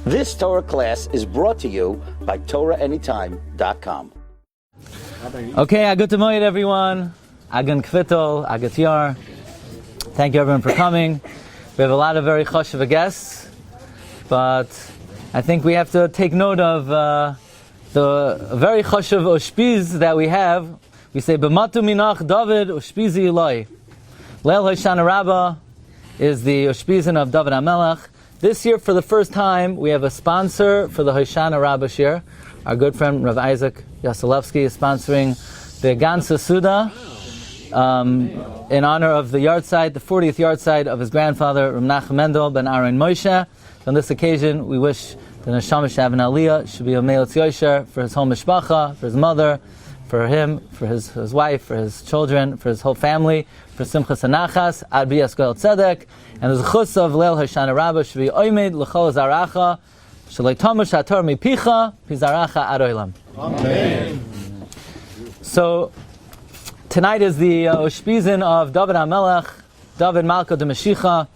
This Torah class is brought to you by TorahAnytime.com. Okay, Agut Moed, everyone. Agan Kvittel, Agut Yar. Thank you, everyone, for coming. We have a lot of very choshev guests, but I think we have to take note of the very choshev oshpiz that we have. We say, B'matu minach David oshpizi Eloi. Leil Hoshana Rabba is the oshpizin of David HaMelech. This year, for the first time, we have a sponsor for the Hoshana Rabba Shiur. Our good friend Rav Isaac Yasilevsky is sponsoring the Gansa Suda in honor of the yahrzeit, the 40th yahrzeit of his grandfather, Rav Nachum Mendel ben Aaron Moshe. On this occasion, we wish the Neshama should have an aliyah, should be a meilutz yosher for his whole mishpacha, for his mother, for him, for his wife, for his children, for his whole family, for Simchas Anachas, Ad B'yas Goel Tzedek, and the chus of Leil Hoshana Rabba should be Oimed L'chol Zaracha, Shalei Tomash Hator Mipicha, Pizaracha Ad Olam. Amen. So, tonight is the Oshpizin of David HaMelech, David Malka de Mashiach.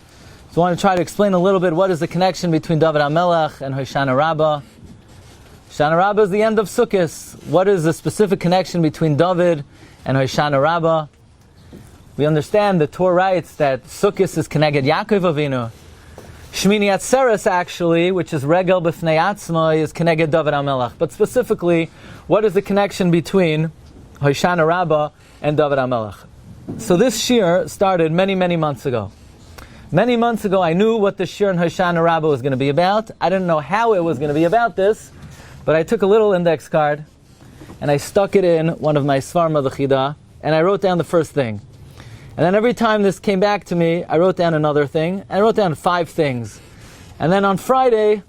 So I want to try to explain a little bit what is the connection between David HaMelech and Hoshana Rabba. Hoshana Rabba is the end of Sukkot. What is the specific connection between David and Hoshana Rabba? We understand the Torah writes that Sukkot is Keneged Yaakov Avinu. Shmini Atzeres, actually, which is Regel B'fnei Atzma, is Keneged David HaMelech. But specifically, what is the connection between Hoshana Rabba and David HaMelech? So this shiur started many, many months ago. Many months ago, I knew what the shiur in Hoshana Rabba was going to be about. I didn't know how it was going to be about this, but I took a little index card and I stuck it in one of my Svarim of the Chida, and I wrote down the first thing. And then every time this came back to me, I wrote down another thing, and I wrote down 5 things. And then on Friday,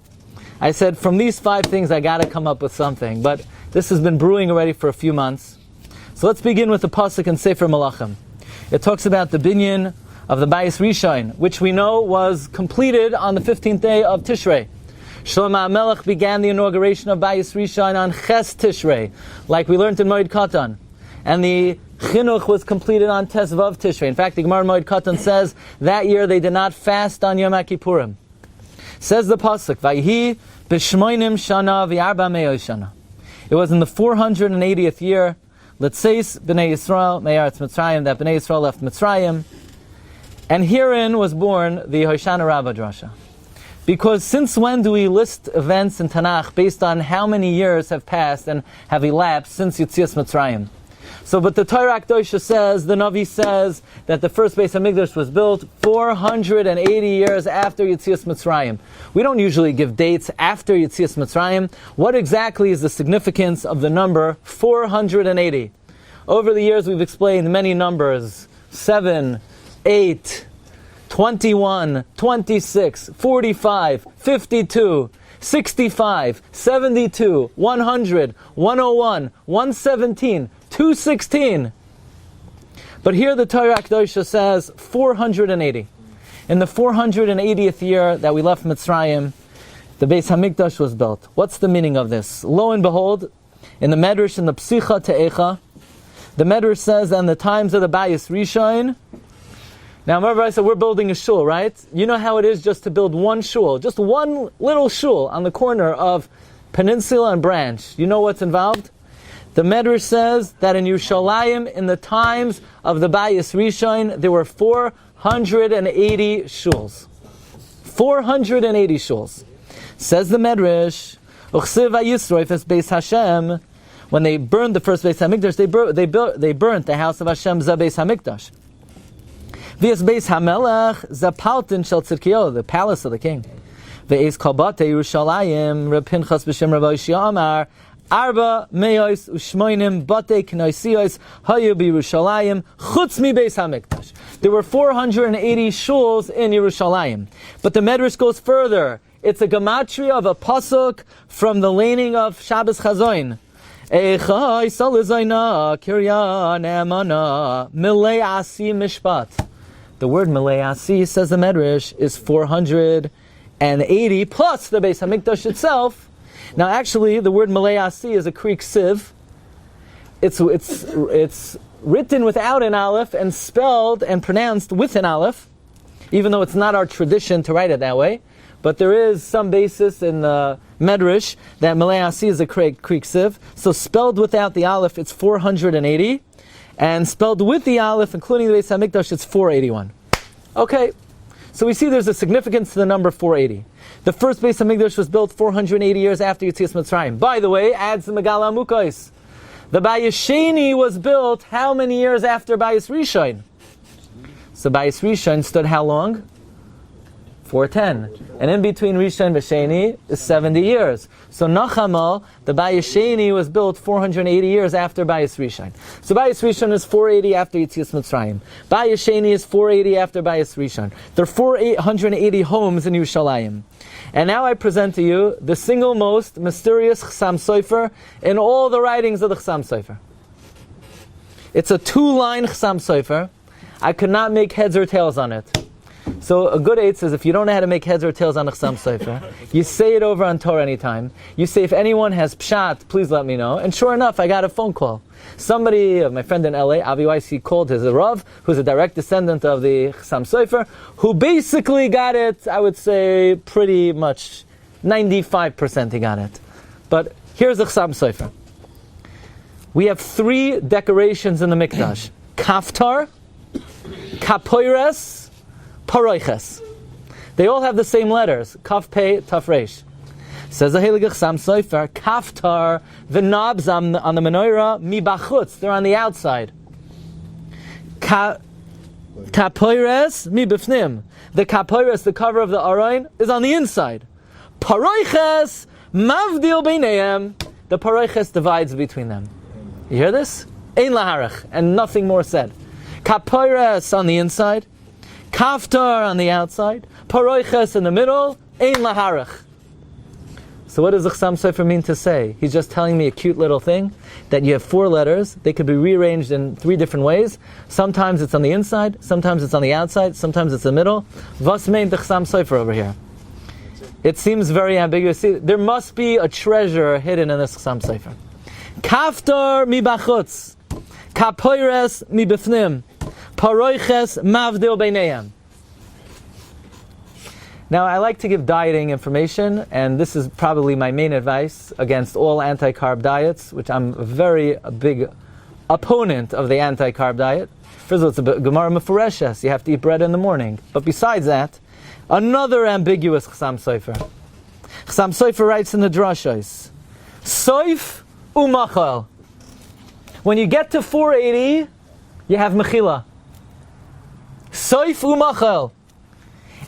I said, from these 5 things, I got to come up with something. But this has been brewing already for a few months. So let's begin with the pasuk in Sefer Malachim. It talks about the binyan of the Bayis Rishon, which we know was completed on the 15th day of Tishrei. Shlomo HaMelech began the inauguration of Bayis Rishon on Ches Tishrei, like we learned in Moed Katan. And the Chinuch was completed on Tes Vav Tishrei. In fact, the Gemara Moed Katan says that year they did not fast on Yom HaKippurim. Says the pasuk, Vayhi b'shmoinim shana v'arba me'os shana. It was in the 480th year, Letzeis b'nei Yisrael me'aretz Mitzrayim, that b'nei Yisrael left Mitzrayim. And herein was born the Hoshana Rabba drasha. Because since when do we list events in Tanakh based on how many years have passed and have elapsed since Yetzias Mitzrayim? So, but the Torah Akdosha says, the Navi says, that the first Beis HaMikdash was built 480 years after Yetzias Mitzrayim. We don't usually give dates after Yetzias Mitzrayim. What exactly is the significance of the number 480? Over the years we've explained many numbers, 7, 8, 21, 26, 45, 52, 65, 72, 100, 101, 117, 216. But here the Torah Akdosha says 480. In the 480th year that we left Mitzrayim, the Beis HaMikdash was built. What's the meaning of this? Lo and behold, in the Medrash, in the Psicha Te'echa, the Medrash says, in the times of the Bayis Rishon. Now remember I said we're building a shul, right? You know how it is just to build one shul, just one little shul on the corner of Peninsula and Branch. You know what's involved? The Medrash says that in Yerushalayim, in the times of the Bayis Rishon, there were 480 shuls. 480 shuls. Says the Medrash, Uchsiv vayisroif es Beis Hashem. When they burned the first Beis HaMikdash, they burnt the house of Hashem, Za Beis HaMikdash. V'es Beis HaMelech, Za Paltin Shel Tzidkiyahu, the palace of the king. Ve'ez Kalbate Yerushalayim, Reb Pinchas b'Shem Rabbi Yishia Amar, Arba me'os u'shmoinim bate k'noisiyos hayu b'Yerushalayim chutz mi Beis HaMikdash. There were 480 shuls in Yerushalayim. But the Medrash goes further. It's a gematria of a pasuk from the laning of Shabbos Chazoin. Echai salizayna kirya ne'amana milei asi mishpat. The word milei asi, says the Medrash, is 480 plus the Beis HaMikdash itself. Now actually, the word milei asi is a Greek siv. It's written without an aleph and spelled and pronounced with an aleph, even though it's not our tradition to write it that way. but there is some basis in the Medrash that Malay Asi is a Krieg Siv. So spelled without the Aleph, it's 480. And spelled with the Aleph, including the Beis HaMikdash, it's 481. Okay, so we see there's a significance to the number 480. The first Beis HaMikdash was built 480 years after Yetzias Mitzrayim. By the way, adds the Megala Amukos. The Bayis Sheni was built how many years after Bayis Rishon? So Bayis Rishon stood how long? 410. And in between Rishon and Sheni is 70 years. So Nachamal, the Bayis Sheni, was built 480 years after Bayis Rishon. So Bayis Rishon is 480 after Yetzias Mitzrayim. Bayis Sheni is 480 after Bayis Rishon. There are 480 homes in Yerushalayim. And now I present to you the single most mysterious Chassam Sofer in all the writings of the Chassam Sofer. It's a 2-line Chassam Sofer. I could not make heads or tails on it. So a good eight says, if you don't know how to make heads or tails on a Chassam Sofer, you say it over on Torah anytime. You say, if anyone has pshat, please let me know. And sure enough, I got a phone call. Somebody, my friend in LA, Avi Weiss, he called his Rav, who's a direct descendant of the Chassam Sofer, who basically got it, I would say, pretty much 95% he got it. But here's the Chassam Sofer. We have 3 decorations in the Mikdash. Kaftar, Kapoires, Paroiches. They all have the same letters. Kaf Pei Taf Reish. Says the Heilige Chassam Sofer, Kaftar, the knobs on the menorah, mi bachutz, they're on the outside. Kapoires, mi bifnim. The kapoires, the cover of the aron, is on the inside. Paroiches, mavdil beineim. The paroiches divides between them. You hear this? Ein laharach, and nothing more said. Kapoires on the inside. Kaftar on the outside, Paroiches in the middle, Ein Laharach. So what does the Chassam Sofer mean to say? He's just telling me a cute little thing, that you have 4 letters, they could be rearranged in 3 different ways. Sometimes it's on the inside, sometimes it's on the outside, sometimes it's the middle. Was meint the Chassam Sofer over here? It seems very ambiguous. See, there must be a treasure hidden in this Chassam Sofer. Kaftar mi bachutz, Kapoires mi bifnim. Paroiches mavdil beineim. Now, I like to give dieting information, and this is probably my main advice against all anti-carb diets, which I'm a very big opponent of the anti-carb diet. First of all, it's a Gemara Mefureshes. You have to eat bread in the morning. But besides that, another ambiguous Chassam Sofer. Chassam Sofer writes in the Drashos, Soif umachal. When you get to 480, you have mechila. Soif umachal.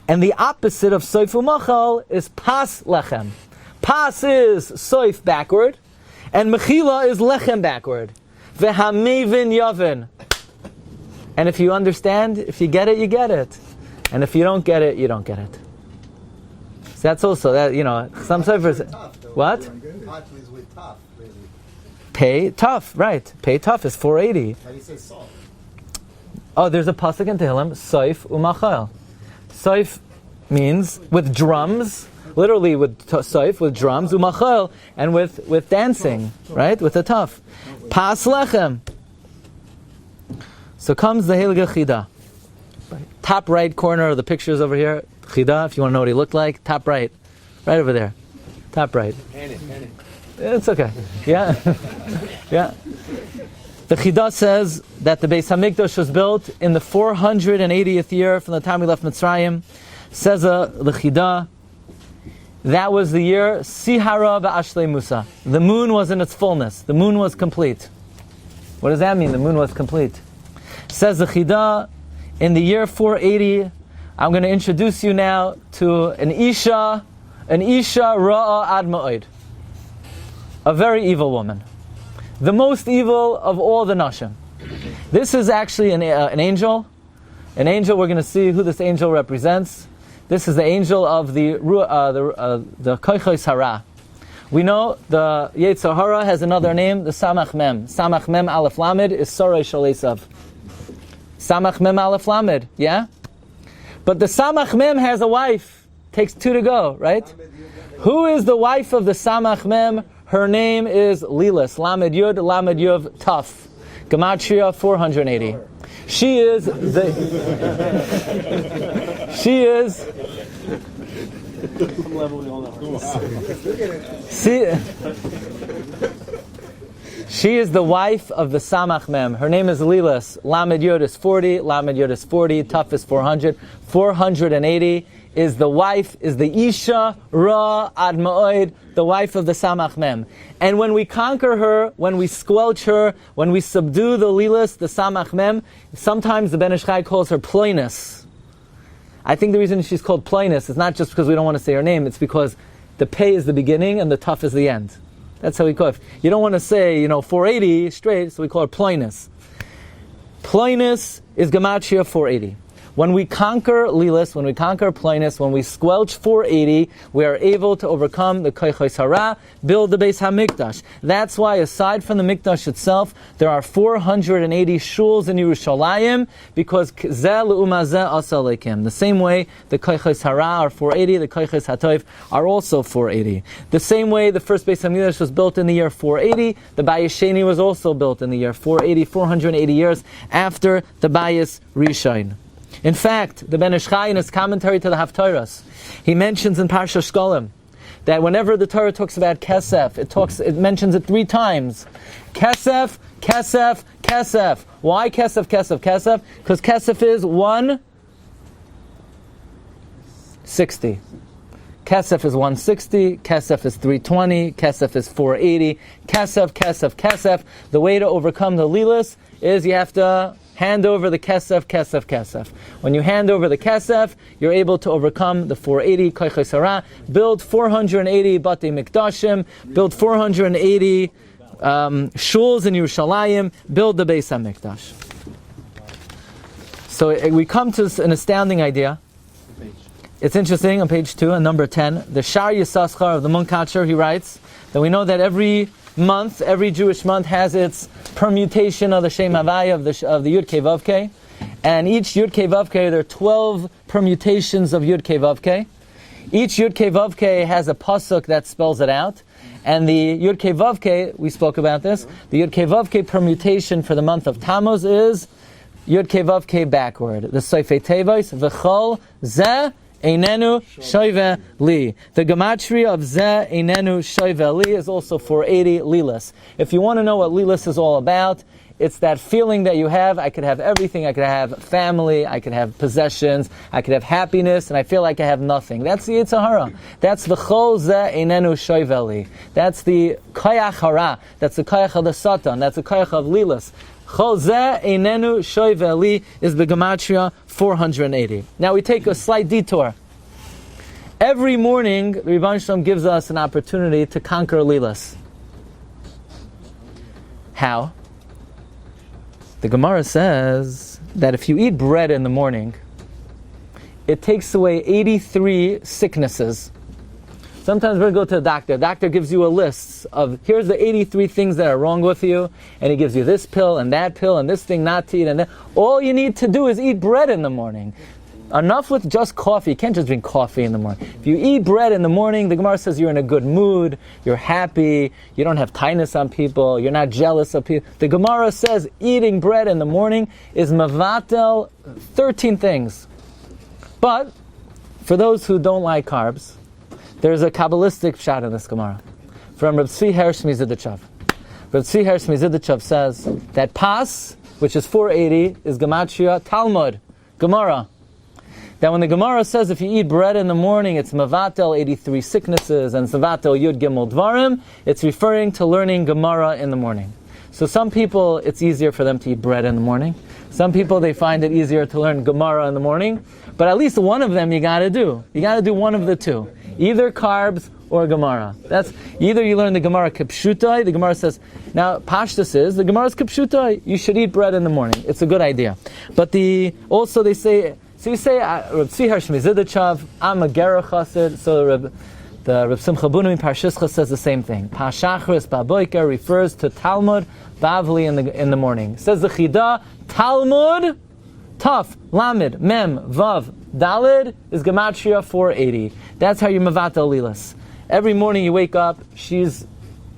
And the opposite of soif umachal is pas lechem. Pas is soif backward, and mechila is lechem backward. Vehamevin yavin. And if you understand, if you get it, you get it. And if you don't get it, you don't get it. So that's also, that, some soifers. What? Pay tough, right. Pay tough is 480. How do you say soft? Oh, there's a pasuk in Tehillim, Soif umachal. Soif means with drums, literally with soif, with drums, umachal, and with dancing, right? With the tough. Pas lechem. So comes the Heilige Chida. Top right corner of the pictures over here. Chida, if you want to know what he looked like, top right. Right over there. Top right. It's okay. Yeah. Yeah. The Chida says that the Beis HaMikdash was built in the 480th year from the time we left Mitzrayim. Says the Chida, that was the year Sihara ba'ashlei Musa. The moon was in its fullness. The moon was complete. What does that mean? The moon was complete. Says the Chida, in the year 480, I'm going to introduce you now to an Isha Ra'a Ad Ma'od. A very evil woman. The most evil of all the Nashim. This is actually an angel. An angel, we're going to see who this angel represents. This is the angel of the Koichos Hara. We know the Yetzer Hara has another name, the Samach Mem. Samach Mem Aleph Lamed is Sorei Shel Esav. Samach Mem Aleph Lamed, yeah? But the Samach Mem has a wife. Takes 2 to go, right? Who is the wife of the Samach Mem? Her name is Lillis. Lamed Yud Taf. Gematria 480. She is Some level we all know. She is the wife of the Samach Mem. Her name is Lillis. Lamed Yod is 40, Lamed Yod is 40, Tuf is 400. 480 is the wife, is the Isha Ra Ad Ma'od, the wife of the Samach Mem. And when we conquer her, when we squelch her, when we subdue the Lillis, the Samach Mem, sometimes the Ben Ish Chai calls her Ploinus. I think the reason she's called Ploinus is not just because we don't want to say her name, it's because the Pei is the beginning and the Tuf is the end. That's how we call it. You don't want to say, 480 straight, so we call her Ploinus. Ploinus is Gematria 480. When we conquer Lillis, when we conquer Ploinus, when we squelch 480, we are able to overcome the Koichos Hara, build the Beis HaMikdash. That's why, aside from the Mikdash itself, there are 480 shuls in Yerushalayim, because Zeh L'Uma Zeh Asa Leikim. The same way the Koichos Hara are 480, the Koichos HaToif are also 480. The same way the first Beis HaMikdash was built in the year 480, the Bayis Sheni was also built in the year 480, 480 years after the Bayis Rishon. In fact, the Ben Ish Chai in his commentary to the Haftarahs, he mentions in Parsha Shkolim that whenever the Torah talks about Kesef, it mentions it 3 times. Kesef, Kesef, Kesef. Why Kesef, Kesef, Kesef? Because Kesef is 160. Kesef is 160, Kesef is 320, Kesef is 480, Kesef, Kesef, Kesef. The way to overcome the Lillis is you have to hand over the Kesef, Kesef, Kesef. When you hand over the Kesef, you're able to overcome the 480 Koichos Hara, build 480 Batei Mikdashim, build 480 shuls in Yerushalayim, build the Beis HaMikdash. So we come to an astounding idea. It's interesting, on page 2, on number 10, the Shar Yisachar of the Munkatcher, he writes that we know that every month, every Jewish month has its permutation of the Shem Havaya of the Yud Kei Vav Kei. And each Yud Kei Vav Kei, there are 12 permutations of Yud Kei Vav Kei. Each Yud Kei Vav Kei has a pasuk that spells it out. And the Yud Kei Vav Kei, we spoke about this, the Yud Kei Vav Kei permutation for the month of Tammuz is Yud Kei Vav Kei backward. The Soifei Tevois, V'chol Zeh Einenu Shoive Li. The gematria of Zeh Einenu Shoive Li is also 480 Lillis. If you want to know what Lillis is all about, it's that feeling that you have. I could have everything. I could have family. I could have possessions. I could have happiness, and I feel like I have nothing. That's the Yetzer Hara. That's the Chol Zeh Einenu Shoive Li. That's the Koyach Hara. That's the Koyach of the Satan. That's the Koyach of Lillis. Chol Zeh Einenu Shoive Li is the gematria 480. Now we take a slight detour. Every morning, the Rebbeinu Shalom gives us an opportunity to conquer Lillis. How? The Gemara says that if you eat bread in the morning, it takes away 83 sicknesses. Sometimes we're going to go to the doctor. The doctor gives you a list of, here's the 83 things that are wrong with you, and he gives you this pill and this thing not to eat, and that. All you need to do is eat bread in the morning. Enough with just coffee. You can't just drink coffee in the morning. If you eat bread in the morning, the Gemara says you're in a good mood, you're happy, you don't have tightness on people, you're not jealous of people. The Gemara says eating bread in the morning is mavatel 13 things. But for those who don't like carbs, there's a Kabbalistic pshat in this Gemara from Rabbi Tzvi Hersh Miziditchav. Rabbi Tzvi Hersh Miziditchav says that Pas, which is 480, is Gematria Talmud, Gemara. That when the Gemara says if you eat bread in the morning, it's Mavatel 83 sicknesses and Mavatel Yud Gimel Dvarim, it's referring to learning Gemara in the morning. So some people, it's easier for them to eat bread in the morning. Some people, they find it easier to learn Gemara in the morning. But at least one of them you got to do. You got to do one of the two. Either carbs or Gemara. That's either you learn the Gemara Kipshutai. The Gemara says, now Pashtus is, the Gemara is Kipshutai. You should eat bread in the morning. It's a good idea. But also they say, so you say, Reb Tzvi Hersh Miziditchav, I'm a Gera Chassid, so the Reb Simcha Bunim Parshischa says the same thing. Pashachris Baboiker refers to Talmud, Bavli in the morning. Says the Chida, Talmud, Taf, Lamed, Mem, Vav, Dalid is Gematria 480. That's how you Mavatel Lillis. Every morning you wake up, she's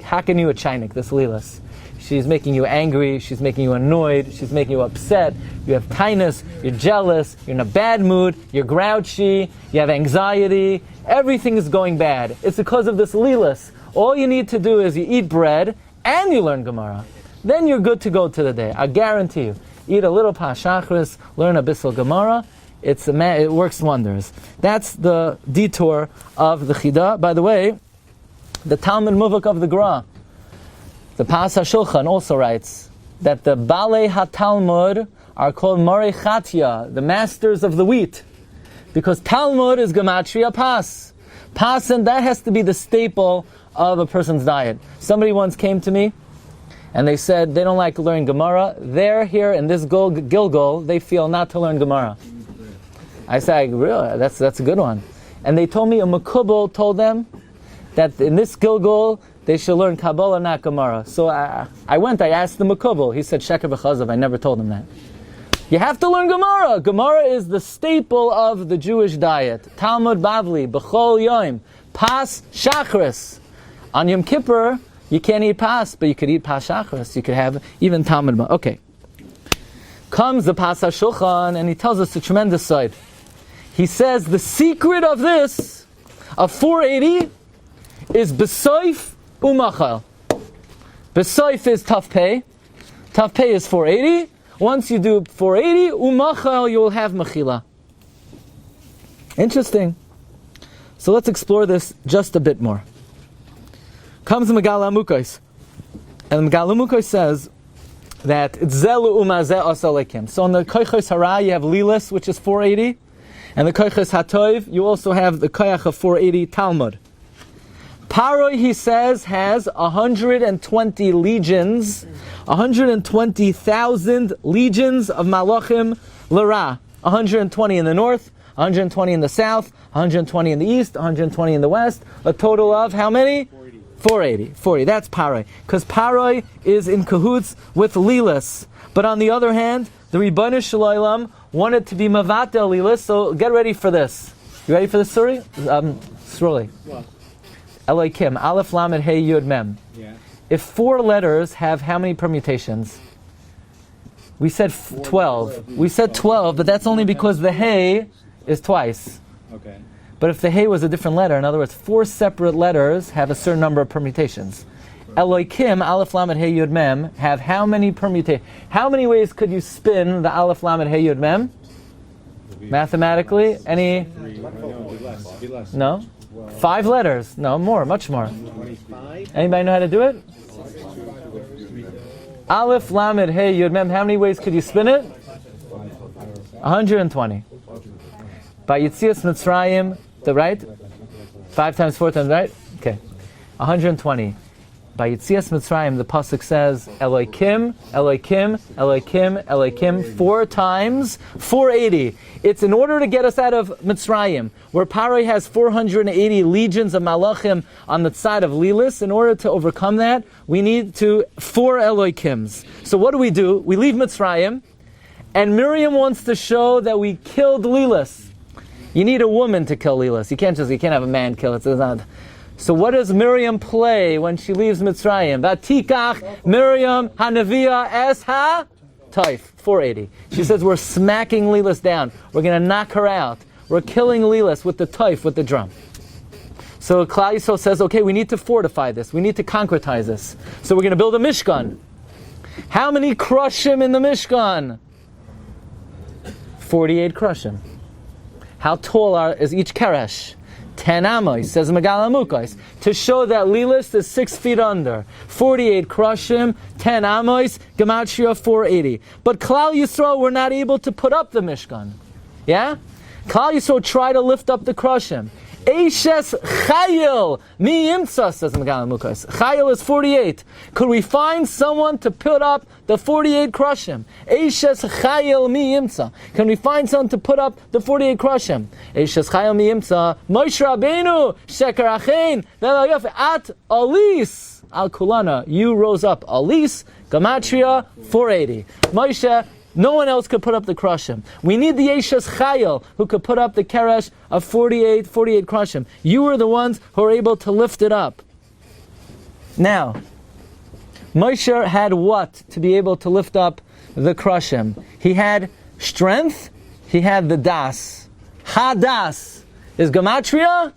hacking you a chinik, this Lillis. She's making you angry, she's making you annoyed, she's making you upset, you have tightness, you're jealous, you're in a bad mood, you're grouchy, you have anxiety, everything is going bad. It's because of this Lillis. All you need to do is you eat bread and you learn Gemara. Then you're good to go to the day. I guarantee you. Eat a little Pashachris, learn a Bissel Gemara. It works wonders. That's the detour of the Chida. By the way, the Talmud Muvak of the Gra, the Pas HaShulchan also writes that the Balei HaTalmud are called Marei Chatya, the masters of the wheat. Because Talmud is Gematria Pas. Pas, and that has to be the staple of a person's diet. Somebody once came to me, and they said they don't like learning Gemara. They're here in this Gilgal, they feel not to learn Gemara. I said, really? That's a good one. And they told me a Makubal told them that in this Gilgal, they should learn Kabbalah, not Gemara. So I asked the Makubal. He said, Sheker B'chazav. I never told him that. You have to learn Gemara. Gemara is the staple of the Jewish diet. Talmud Bavli, B'chol Yom, Pas Shachris. On Yom Kippur, you can't eat Pas, but you could eat Pas Shachris. You could have even Talmud. Okay. Comes the Pas HaShulchan, and he tells us a tremendous side. He says the secret of this, of 480, is Besoif Umachal. Besoif is tough pay. Tough pay is 480. Once you do 480, Umachal, you will have Mechila. Interesting. So let's explore this just a bit more. Comes the Megala Amukos. And the Megala Amukos says that it's Zelu Umazeh Asalekim. So on the Koichos Hara, you have Lillis, which is 480. And the Koichos Hatov, you also have the Koyach of 480 Talmud. Paroi, he says, has 120 legions, 120,000 legions of Malachim Lara. 120 in the north, 120 in the south, 120 in the east, 120 in the west. A total of how many? 480. That's Paroi. Because Paroi is in cahoots with Lillis. But on the other hand, the Ribono Shel Olam wanted to be Mavatel Lillis, so get ready for this. You ready for this story? Slowly. Elokim, Aleph Lamed Hey Yud Mem. Yeah. If 4 letters have how many permutations? We said 12. We said 12, but that's only because the Hey is twice. Okay. But if the Hey was a different letter, in other words, 4 separate letters have a certain number of permutations. Elokim, Aleph Lamed Hey Yud Mem, have how many permutations? How many ways could you spin the Aleph Lamed Hey Yud Mem? Mathematically? Any? No? 5 letters? No, more, much more. Anybody know how to do it? Aleph Lamed Hey Yud Mem, how many ways could you spin it? 120. By Yitzias Mitzrayim, right? 5 times 4 times, right? Okay. 120. By Yitzias Mitzrayim, the pasuk says, Elokim, Elokim, Elokim, Elokim, 4 times, 480. It's in order to get us out of Mitzrayim, where Paroi has 480 legions of Malachim on the side of Lillis. In order to overcome that, we need 4 Elokims. So what do? We leave Mitzrayim, and Miriam wants to show that we killed Lillis. You need a woman to kill Lillis. You can't have a man kill it. It's not. So what does Miriam play when she leaves Mitzrayim? Vatikach Miriam Hanavia es ha Taif 480. She says we're smacking Lillis down. We're going to knock her out. We're killing Lillis with the taif, with the drum. So Klal Yisrael says, okay, we need to fortify this. We need to concretize this. So we're going to build a Mishkan. How many krushim in the Mishkan? 48 krushim. How tall is each keresh? 10 amos, says Megala Amukos, to show that Lillis is 6 feet under. 48 krushim, 10 amos, Gematria 480. But Klal Yisrael were not able to put up the Mishkan. Yeah? Klal Yisrael tried to lift up the krushim. Eishes Chayil mi imtza, says Megala Amukos. Chayil is 48. Could we find someone to put up the 48 krushim? Eishes Chayil mi imtza. Can we find someone to put up the 48 krushim? Eishes Chayil mi imtza. Moshe Rabbeinu sheker achein at alis al kulana. You rose up alis Gematria 480. Moshe. No one else could put up the krushim. We need the Eishes Chayil who could put up the keresh of 48 krushim. You were the ones who were able to lift it up. Now, Moshe had what to be able to lift up the krushim? He had strength, he had the das. Hadas is Gematria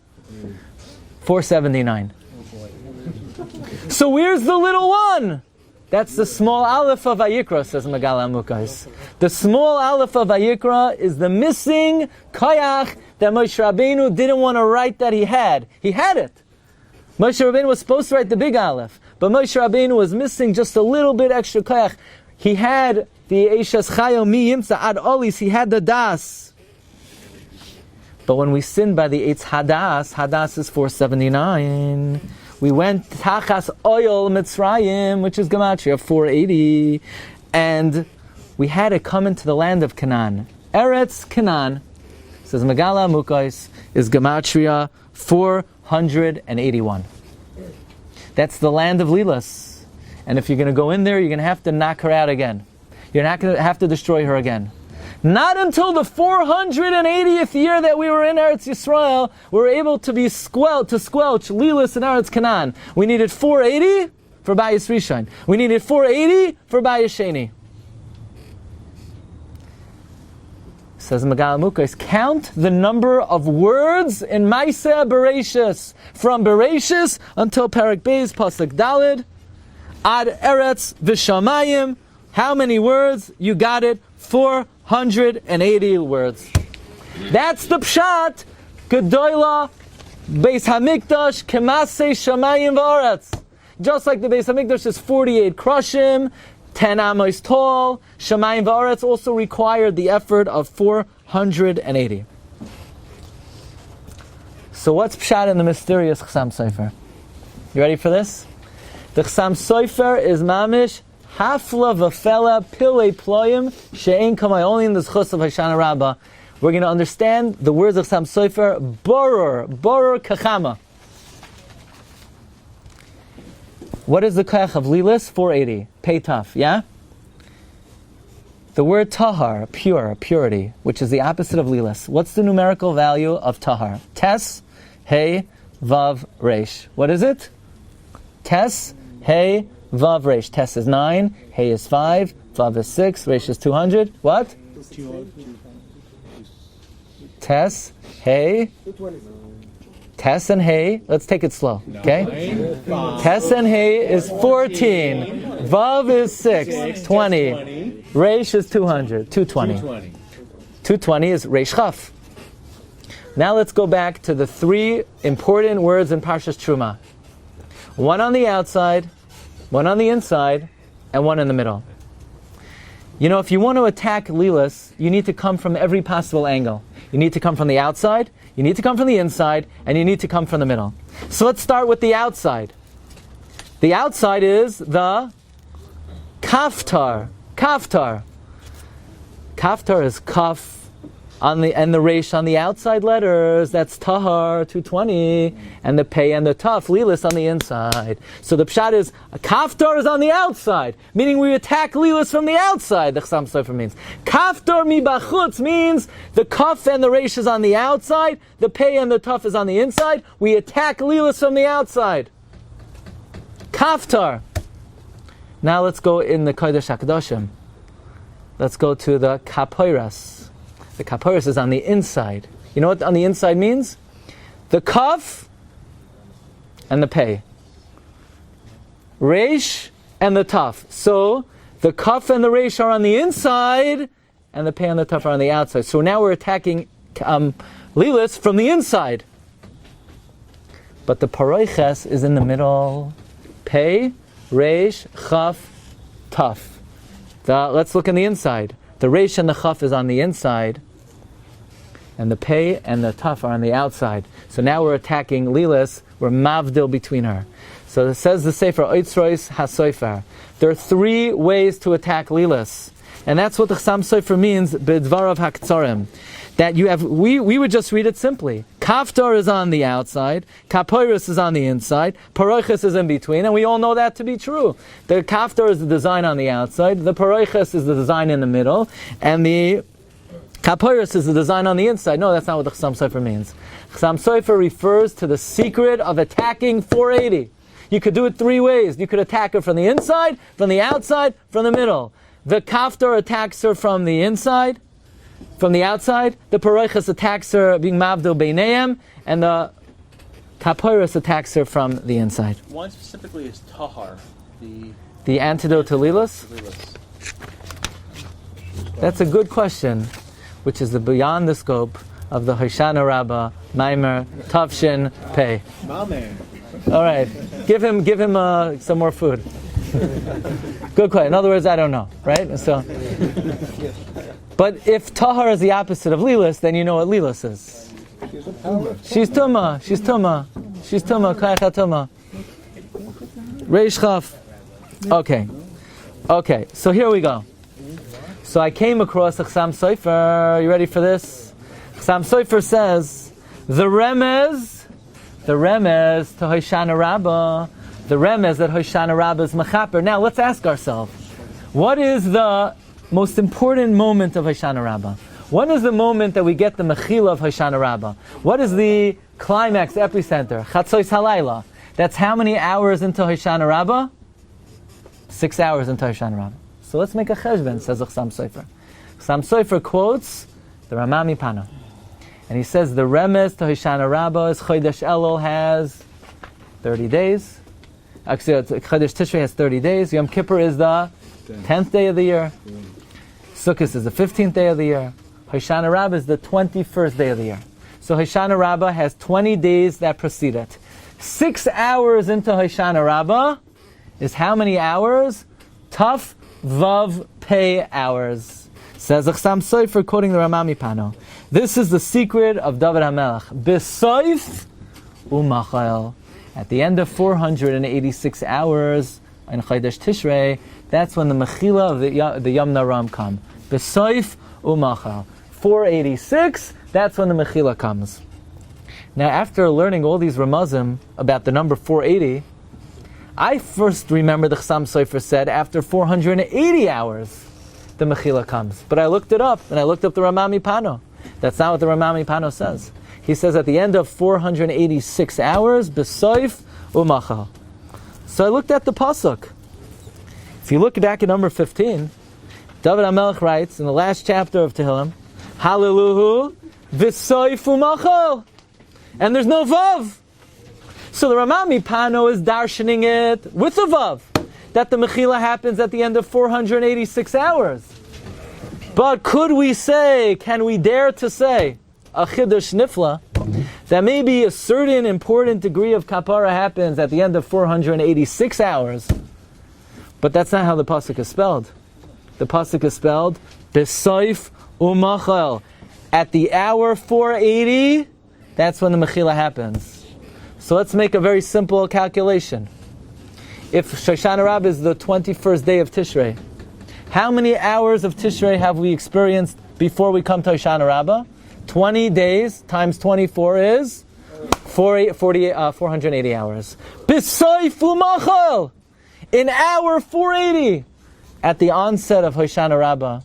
479. So where's the little one? That's the small aleph of Vayikra, says Megala Amukais. The small aleph of Vayikra is the missing koyach that Moshe Rabbeinu didn't want to write that he had. He had it. Moshe Rabbeinu was supposed to write the big aleph, but Moshe Rabbeinu was missing just a little bit extra koyach. He had the Eishes Chayo Mi Yimtza Ad Olis, he had the das. But when we sinned by the Eitz Hadas is 479. We went Tachas Oil Mitzrayim, which is Gematria 480, and we had to come into the land of Canaan. Eretz Canaan, says Megala Amukais, is Gematria 481. That's the land of Lillis. And if you're going to go in there, you're going to have to knock her out again. You're not going to have to destroy her again. Not until the 480th year that we were in Eretz Yisrael, we were able to squelch Lillis in Eretz Canaan. We needed 480 for Bayis Rishon. We needed 480 for Bayis Sheni. Says Megala Amukais, count the number of words in Maaseh Bereshis, from Bereshis until Perek Beis Pasuk Daled, Ad Eretz V'Shamayim. How many words? You got it. 480 words. That's the pshat. Gedoyla Beis Hamikdash Kemasei Shamayim V'Aretz. Just like the Beis Hamikdash is 48 krushim, 10 amos tall, Shamayim V'Aretz also required the effort of 480. So what's pshat in the mysterious Chasam Sofer? You ready for this? The Chasam Sofer is mamish Hafla v'fela pilei ployim she'ein kamay. Only in the Zchus of Hoshana Rabba we're going to understand the words of Chasam Sofer. Boror kachama. What is the koyach of Lillis? 480. Pei taf, yeah? The word tahar, pure, purity, which is the opposite of Lillis. What's the numerical value of tahar? Tes, hey, vav, resh. What is it? Tes, hey, vav, resh. Tes is 9, hey is 5, vav is 6, resh is 200. What? Tes, hey, Tes and hey, let's take it slow, okay? Tes and hey is 14, vav is 6, 20, resh is 200, 220. 220 is resh chaf. Now let's go back to the three important words in Parshas Truma. One on the outside, one on the inside, and one in the middle. You know, if you want to attack Lillis, you need to come from every possible angle. You need to come from the outside, you need to come from the inside, and you need to come from the middle. So let's start with the outside. The outside is the kaftar. Kaftar. Kaftar is kaf on the and the resh on the outside letters. That's tahar 220, and the pei and the taf Lillis on the inside. So the pshat is kaftar is on the outside, meaning we attack Lillis from the outside. The Chasam Sofer means kaftar mi bachutz means the kaf and the resh is on the outside, the pei and the taf is on the inside. We attack Lillis from the outside. Kaftar. Now let's go in the Kodesh HaKadoshim. Let's go to the kapoiras. The kaporos is on the inside. You know what on the inside means? The kaf and the pei. Resh and the taf. So the kaf and the resh are on the inside, and the pei and the taf are on the outside. So now we're attacking Lillis from the inside. But the paroiches is in the middle. Pei, resh, chaf, taf. Let's look on the inside. The resh and the chaf is on the inside, and the pei and the taf are on the outside. So now we're attacking Lillis. We're mavdil between her. So it says the Sefer Oitzrois HaSofer. There are three ways to attack Lillis, and that's what the Chasam Sofer means. B'dvarav haktzarim. That you have. We would just read it simply. Kaftar is on the outside. Kapoiris is on the inside. Paroiches is in between, and we all know that to be true. The kaftar is the design on the outside. The paroiches is the design in the middle, and the kapoiris is the design on the inside. No, that's not what the Chasam Sofer means. Chasam Sofer refers to the secret of attacking 480. You could do it three ways. You could attack her from the inside, from the outside, from the middle. The kaftar attacks her from the inside, from the outside. The paroiches attacks her being mavdil beineim, and the Kaporos attacks her from the inside. One specifically is tahar, the antidote to Lillis? That's a good question, which is beyond the scope of the Hoshana Rabba, Maimer, Tavshin, Pei. All right, give him some more food. Good question. In other words, I don't know, right? So, but if tahar is the opposite of Lillis, then you know what Lillis is. She's tuma. Kaycha tuma. Reish chaf. Okay. So here we go. So I came across a Chassam Sofer. You ready for this? Chassam Sofer says the remez to Hoshana Rabba. The remez that Hoshana Rabba is mechaper. Now let's ask ourselves, what is the most important moment of Hoshana Rabba? What is the moment that we get the mechila of Hoshana Rabba? What is the climax, epicenter? Chatzois halayla. That's how many hours into Hoshana Rabba? 6 hours into Hoshana Rabba. So let's make a cheshbon, says the Chassam Sofer. Chassam Sofer quotes the Ramami Pano. And he says the remez to Hoshana Rabba is Chodesh Elul has 30 days. Actually, Chodesh Tishrei has 30 days. Yom Kippur is the 10th day of the year. Sukkot is the 15th day of the year. Hoshana Rabba is the 21st day of the year. So Hoshana Rabba has 20 days that precede it. 6 hours into Hoshana Rabba is how many hours? Taf Vav Pei hours. Says the Chassam Sofer quoting the Ramami Pano. This is the secret of David HaMelech. B'soif u'machal. At the end of 486 hours in Chodesh Tishrei, that's when the mechila of the Yom Naram come. B'soif u'machal. 486, that's when the mechila comes. Now, after learning all these ramazim about the number 480, I first remember the Chassam Sofer said after 480 hours the mechila comes. But I looked it up, and I looked up the Ramami Pano. That's not what the Ramami Pano says. He says at the end of 486 hours, b'soif u'machal. So I looked at the pasuk. If you look back at number 15, David HaMelech writes in the last chapter of Tehillim, Hallelujah, v'soif u'machal. And there's no vav. So the Ramami Pano is darshaning it with a vav, that the mechila happens at the end of 486 hours. But can we dare to say, a chidush nifla, that maybe a certain important degree of kapara happens at the end of 486 hours, but that's not how the pasuk is spelled. The pasuk is spelled, b'soif u'machal. At the hour 480, that's when the mechila happens. So let's make a very simple calculation. If Hoshana Rabba is the 21st day of Tishrei, how many hours of Tishrei have we experienced before we come to Hoshana Rabba? 20 days times 24 is 480 hours. B'soif u'machal! In hour 480, at the onset of Hoshana Rabba,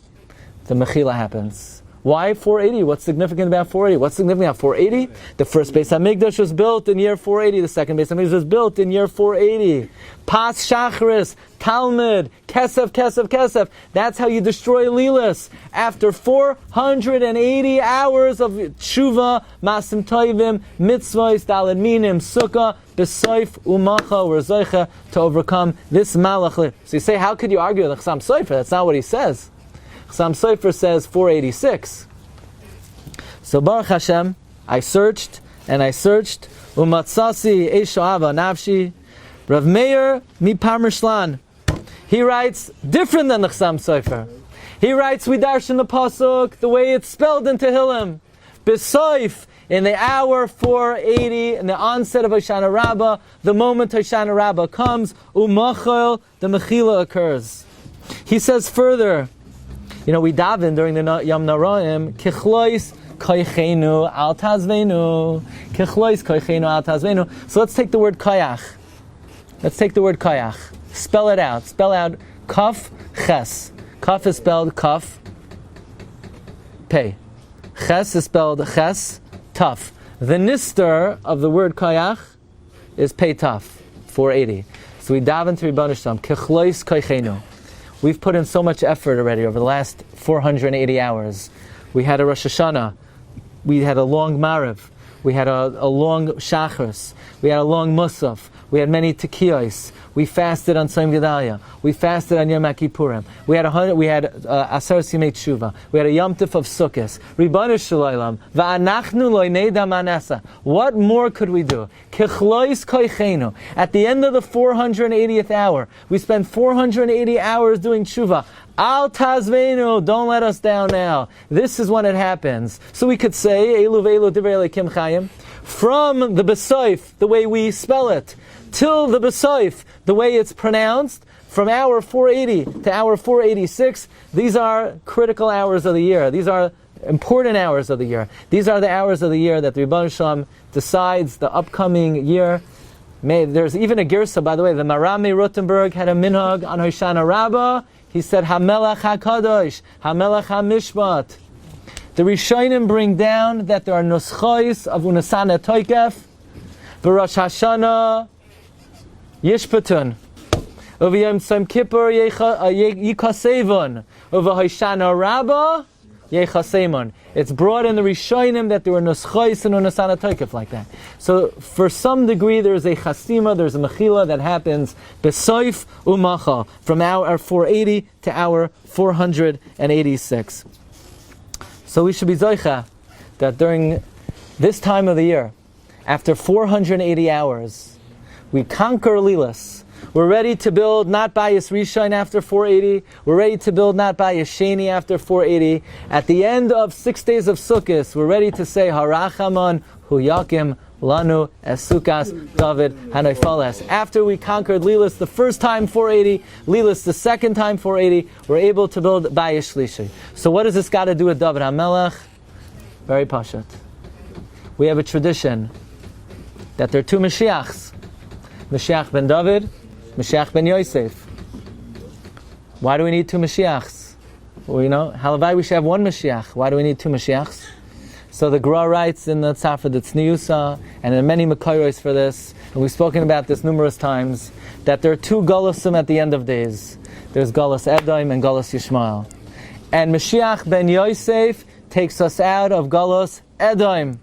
the mechila happens. Why 480? What's significant about 480? What's significant about 480? The first Beis HaMikdash was built in year 480. The second Beis HaMikdash was built in year 480. Pas Shachris, Talmud, Kesef. That's how you destroy Lillis. After 480 hours of tshuva, Masim Toivim, Mitzvahs, Daled Minim, Sukkah, B'soif, Umacha, we're Zoicha to overcome this Malach. So you say, how could you argue with the Chassam Sofer? That's not what he says. Chassam Sofer says 486. So Baruch Hashem, I searched. Umatsasi Eishoava Nafshi. Rav Meir mi Parmishlan. He writes different than the Chassam Sofer. He writes we darshan the pasuk the way it's spelled in Tehillim. B'soif, in the hour 480, in the onset of Hoshana Rabba, the moment Hoshana Rabba comes, umachal, the mechila occurs. He says further, we daven during the Yom Naraim, kichlois koichenu al tazvenu. Kichlois koichenu al tazvenu. So let's take the word koyach. Spell it out. Spell out kaf ches. Kaf is spelled kaf pei. Ches is spelled ches taf. The nister of the word koyach is pei taf. 480. So we daven to Rebbeinu Shalom. Kichlois koichenu. We've put in so much effort already over the last 480 hours. We had a Rosh Hashanah. We had a long Mariv. We had a long Shachris. We had a long Musaf. We had many Tekiyos. We fasted on Tzom Gedalia. We fasted on Yom Kippurim. We had Asar Simei Tshuva. We had a Yom Tif of Sukkos. Ribbonu Shalaylam. Va'anachnu lo neda manasa. What more could we do? Kichlois koichenu. At the end of the 480th hour, we spent 480 hours doing Tshuva. Al tazvenu, don't let us down now. This is when it happens. So we could say, Elu ve'elu divrei Elokim chayim, from the Besoif, the way we spell it, till the Besoif, the way it's pronounced, from hour 480 to hour 486, these are critical hours of the year. These are important hours of the year. These are the hours of the year that the Rebbeinu Shalom decides the upcoming year. There's even a girsa, by the way, the Marami Rothenberg had a minhag on Hoshana Rabba. He said, HaMelech HaKadosh, HaMelech HaMishpat. The Rishonim bring down that there are nuschos of Unasana Toikef, V'Rosh Hoshana Yishpatun, Uv'Yom Tzom Kippur Yikasevon, Uv'Hoshana Rabba Yechasemon. It's brought in the Rishonim that there were nuschos and Unasana Toikef like that. So for some degree there's a chasima, there's a mechila that happens besoif umacha, from hour 480 to hour 486. So we should be zoicha that during this time of the year, after 480 hours, we conquer Lillis. We're ready to build not Bayis Rishon after 480. We're ready to build not Bayis Sheni after 480. At the end of 6 days of Sukkot, we're ready to say Harachaman Hu Yakim Lanu Esukas David Hanoifalas. After we conquered Lillis the first time 480, Lillis the second time 480, we're able to build Bayis Shlishi. So what does this got to do with David HaMelech? Very pashat. We have a tradition that there are two Mashiachs. Mashiach ben David, Mashiach ben Yosef. Why do we need two Mashiachs? Well, halavai we should have one Mashiach. Why do we need two Mashiachs? So the Gra writes in the Tzafra the Tzniusa, and there are many Makairos for this, and we've spoken about this numerous times, that there are two Golusim at the end of days. There's Golus Edom and Golus Yishmael. And Mashiach ben Yosef takes us out of Golus Edom.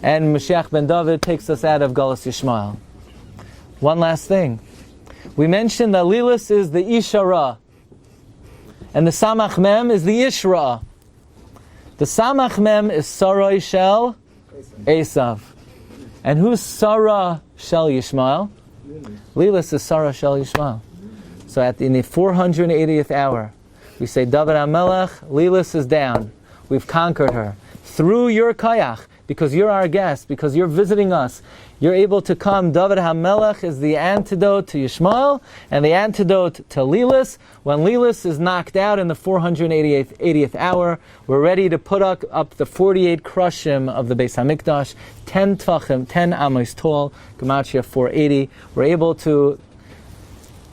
And Mashiach ben David takes us out of Golus Yishmael. One last thing. We mentioned that Lillis is the Ishara, and the Samach Mem is the Ishra. The Samach Mem is Sarai Shel Esav. And who's Sarah Shel Yishmael? Lillis is Sarah Shel Yishmael. So in the 480th hour, we say, David HaMelech, Lillis is down. We've conquered her. Through your kayach, because you're our guest, because you're visiting us, you're able to come. David HaMelech is the antidote to Yishmael and the antidote to Lillis. When Lillis is knocked out in the 480th hour, we're ready to put up the 48 krushim of the Beis HaMikdash, 10 tvachim, 10 amos tall, Gematria 480. We're able to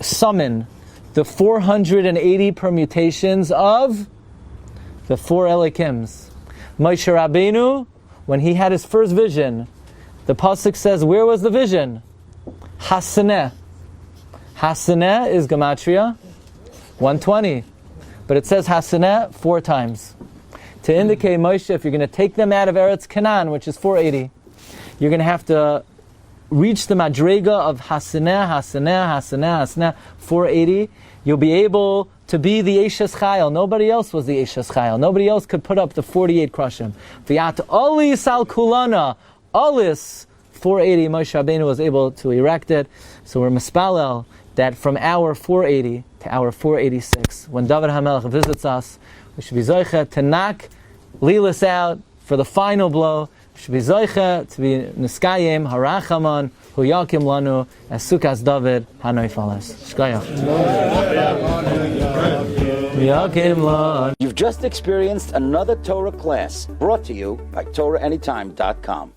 summon the 480 permutations of the four Elikims. Moshe Rabbeinu, when he had his first vision, the pasuk says, where was the vision? Hasaneh. Hasaneh is Gematria 120. But it says Hasaneh 4 times. To indicate, Moshe, if you're going to take them out of Eretz Canaan, which is 480, you're going to have to reach the Madrega of Hasaneh, Hasaneh, Hasaneh, Hasaneh, 480. You'll be able to be the Eshes Chayil. Nobody else was the Eshes Chayil. Nobody else could put up the 48 krushim. V'yat oli sal kulana. Olis 480, Moshe Rabbeinu was able to erect it. So we're mispalel that from hour 480 to hour 486, when David HaMelech visits us, we should be zoicha to knock Lillis out for the final blow. We should be zoicha to be niskayim harachaman hu yakim lanu as sukas David hanoifalas. Shkayach. You've just experienced another Torah class brought to you by TorahAnytime.com.